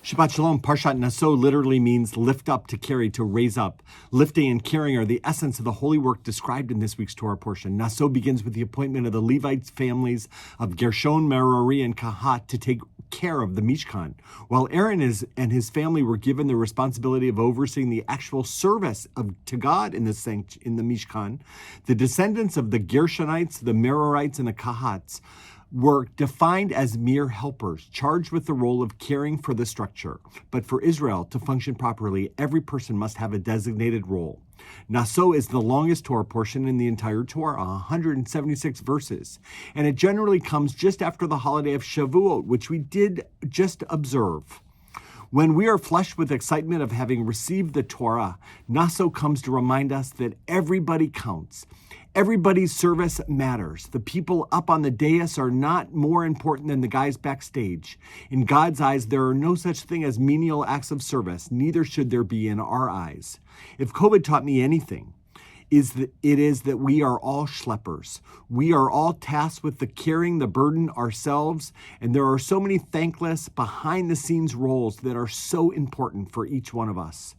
Shabbat Shalom, Parshat Naso literally means lift up, to carry, to raise up. Lifting and carrying are the essence of the holy work described in this week's Torah portion. Naso begins with the appointment of the Levite families of Gershon, Merari, and Kahat to take care of the Mishkan, while Aaron and his family were given the responsibility of overseeing the actual service to God in the Mishkan. The descendants of the Gershonites, the Merarites, and the Kahats were defined as mere helpers, charged with the role of caring for the structure. But for Israel to function properly, every person must have a designated role. Naso is the longest Torah portion in the entire Torah, 176 verses, and it generally comes just after the holiday of Shavuot, which we did just observe. When we are flushed with excitement of having received the Torah, Naso comes to remind us that everybody counts. Everybody's service matters. The people up on the dais are not more important than the guys backstage. In God's eyes, there are no such thing as menial acts of service. Neither should there be in our eyes. If COVID taught me anything, it is that we are all schleppers. We are all tasked with carrying the burden ourselves, and there are so many thankless, behind-the-scenes roles that are so important for each one of us.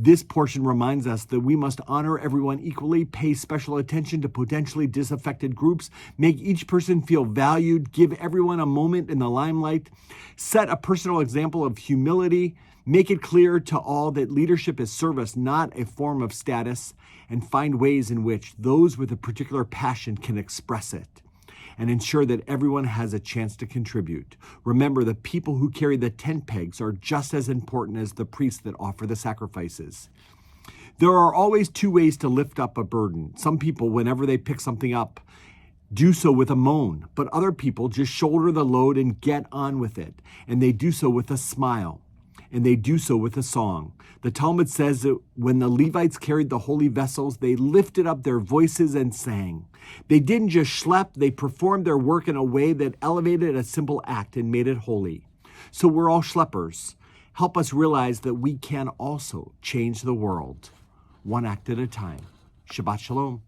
This portion reminds us that we must honor everyone equally, pay special attention to potentially disaffected groups, make each person feel valued, give everyone a moment in the limelight, set a personal example of humility, make it clear to all that leadership is service, not a form of status, and find ways in which those with a particular passion can express it, and ensure that everyone has a chance to contribute. Remember, the people who carry the tent pegs are just as important as the priests that offer the sacrifices. There are always two ways to lift up a burden. Some people, whenever they pick something up, do so with a moan, but other people just shoulder the load and get on with it, and they do so with a smile, and they do so with a song. The Talmud says that when the Levites carried the holy vessels, they lifted up their voices and sang. They didn't just schlep, they performed their work in a way that elevated a simple act and made it holy. So we're all schleppers. Help us realize that we can also change the world, one act at a time. Shabbat Shalom.